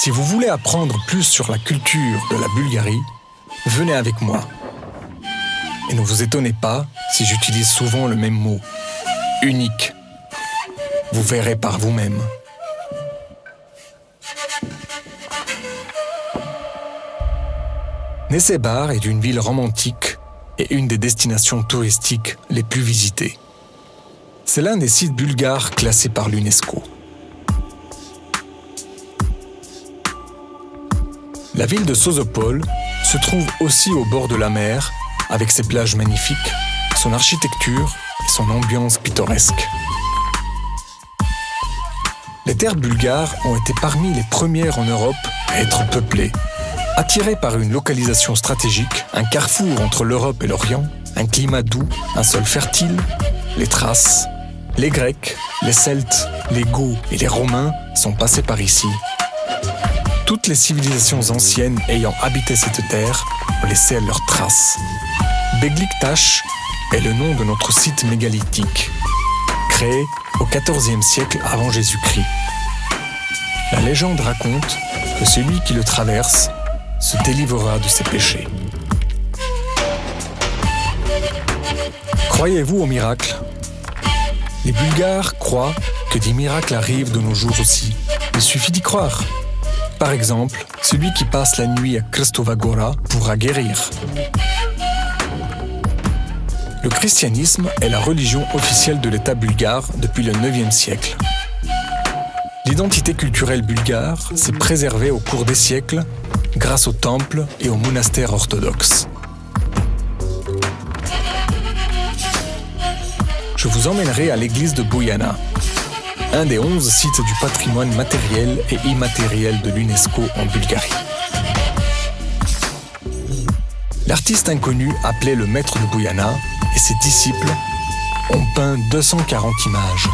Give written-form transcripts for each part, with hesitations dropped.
Si vous voulez apprendre plus sur la culture de la Bulgarie, venez avec moi. Et ne vous étonnez pas si j'utilise souvent le même mot, unique. Vous verrez par vous-même. Nesebar est une ville romantique et une des destinations touristiques les plus visitées. C'est l'un des sites bulgares classés par l'UNESCO. La ville de Sozopol se trouve aussi au bord de la mer, avec ses plages magnifiques, son architecture et son ambiance pittoresque. Les terres bulgares ont été parmi les premières en Europe à être peuplées. Attirées par une localisation stratégique, un carrefour entre l'Europe et l'Orient, un climat doux, un sol fertile, les Thraces, les Grecs, les Celtes, les Goths et les Romains sont passés par ici. Toutes les civilisations anciennes ayant habité cette terre ont laissé leurs traces. Begliktaş est le nom de notre site mégalithique, créé au XIVe siècle avant Jésus-Christ. La légende raconte que celui qui le traverse se délivrera de ses péchés. Croyez-vous aux miracles ? Les Bulgares croient que des miracles arrivent de nos jours aussi. Il suffit d'y croire. Par exemple, celui qui passe la nuit à Krstova Gora pourra guérir. Le christianisme est la religion officielle de l'État bulgare depuis le IXe siècle. L'identité culturelle bulgare s'est préservée au cours des siècles grâce aux temples et aux monastères orthodoxes. Je vous emmènerai à l'église de Buyana, un des 11 sites du patrimoine matériel et immatériel de l'UNESCO en Bulgarie. L'artiste inconnu appelé le maître de Buyana et ses disciples ont peint 240 images.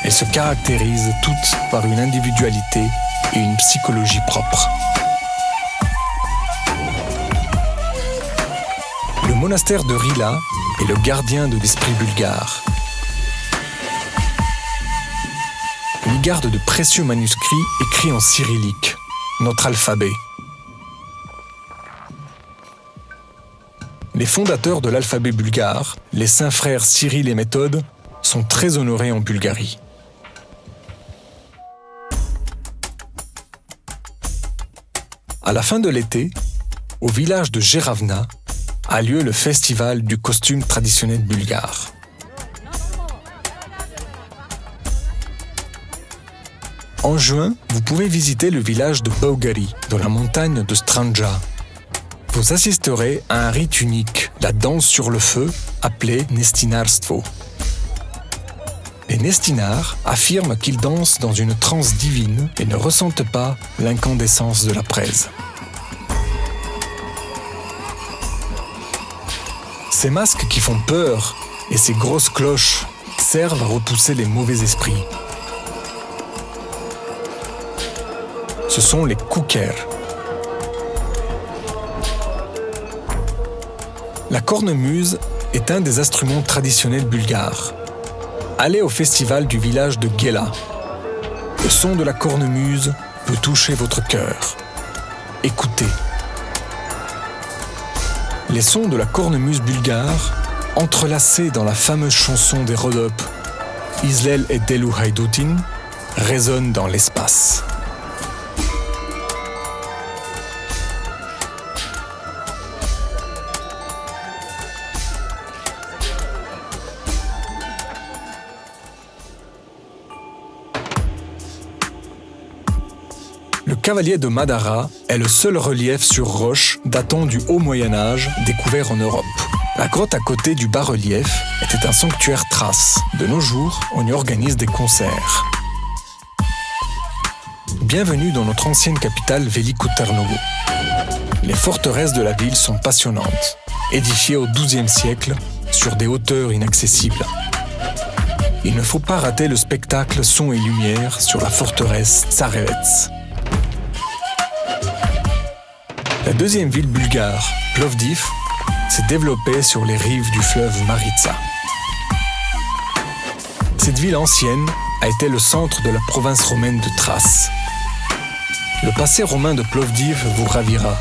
Elles se caractérisent toutes par une individualité et une psychologie propre. Le monastère de Rila est le gardien de l'esprit bulgare. Il y garde de précieux manuscrits écrits en cyrillique, notre alphabet. Les fondateurs de l'alphabet bulgare, les saints frères Cyril et Méthode, sont très honorés en Bulgarie. À la fin de l'été, au village de Jeravna, a lieu le festival du costume traditionnel bulgare. En juin, vous pouvez visiter le village de Baugari, dans la montagne de Stranja. Vous assisterez à un rite unique, la danse sur le feu, appelée Nestinarstvo. Les Nestinars affirment qu'ils dansent dans une transe divine et ne ressentent pas l'incandescence de la braise. Ces masques qui font peur et ces grosses cloches servent à repousser les mauvais esprits. Ce sont les koukers. La cornemuse est un des instruments traditionnels bulgares. Allez au festival du village de Gela. Le son de la cornemuse peut toucher votre cœur. Écoutez. Les sons de la cornemuse bulgare, entrelacés dans la fameuse chanson des Rhodop, Izlel et Delu Haydoutin, résonnent dans l'espace. Le cavalier de Madara est le seul relief sur roche datant du Haut Moyen-Âge découvert en Europe. La grotte à côté du bas-relief était un sanctuaire thrace. De nos jours, on y organise des concerts. Bienvenue dans notre ancienne capitale Veliko Tarnovo. Les forteresses de la ville sont passionnantes, édifiées au XIIe siècle sur des hauteurs inaccessibles. Il ne faut pas rater le spectacle son et lumière sur la forteresse Tsarevets. La deuxième ville bulgare, Plovdiv, s'est développée sur les rives du fleuve Maritsa. Cette ville ancienne a été le centre de la province romaine de Thrace. Le passé romain de Plovdiv vous ravira.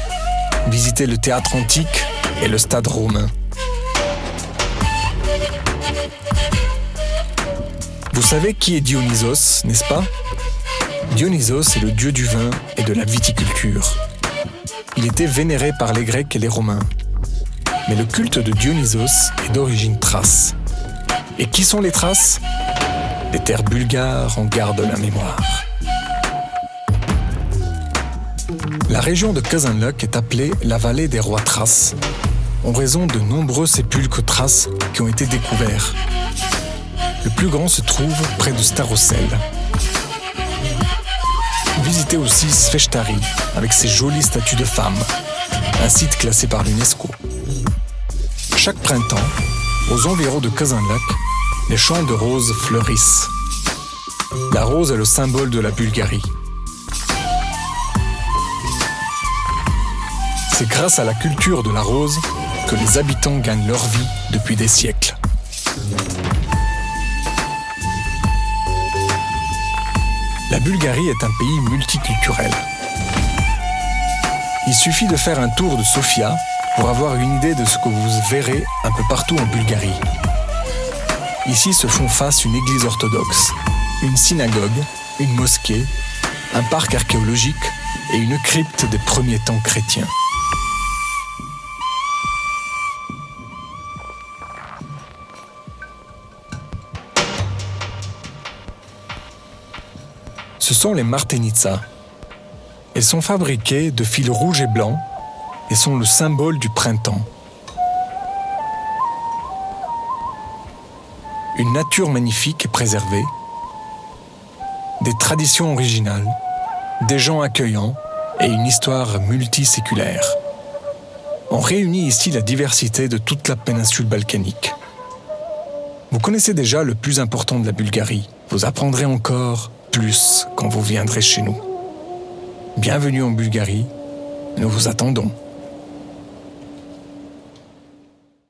Visitez le théâtre antique et le stade romain. Vous savez qui est Dionysos, n'est-ce pas? Dionysos est le dieu du vin et de la viticulture. Il était vénéré par les Grecs et les Romains. Mais le culte de Dionysos est d'origine thrace. Et qui sont les Thraces? Les terres bulgares en gardent la mémoire. La région de Kazanlak est appelée la vallée des rois thraces, en raison de nombreux sépulcres thraces qui ont été découverts. Le plus grand se trouve près de Starosel. Visitez aussi Sveshtari, avec ses jolies statues de femmes, un site classé par l'UNESCO. Chaque printemps, aux environs de Kazanlak, les champs de roses fleurissent. La rose est le symbole de la Bulgarie. C'est grâce à la culture de la rose que les habitants gagnent leur vie depuis des siècles. La Bulgarie est un pays multiculturel. Il suffit de faire un tour de Sofia pour avoir une idée de ce que vous verrez un peu partout en Bulgarie. Ici se font face une église orthodoxe, une synagogue, une mosquée, un parc archéologique et une crypte des premiers temps chrétiens. Ce sont les martenitsa. Elles sont fabriquées de fils rouges et blancs et sont le symbole du printemps. Une nature magnifique et préservée, des traditions originales, des gens accueillants et une histoire multiséculaire. On réunit ici la diversité de toute la péninsule balkanique. Vous connaissez déjà le plus important de la Bulgarie. Vous apprendrez encore plus quand vous viendrez chez nous. Bienvenue en Bulgarie, nous vous attendons.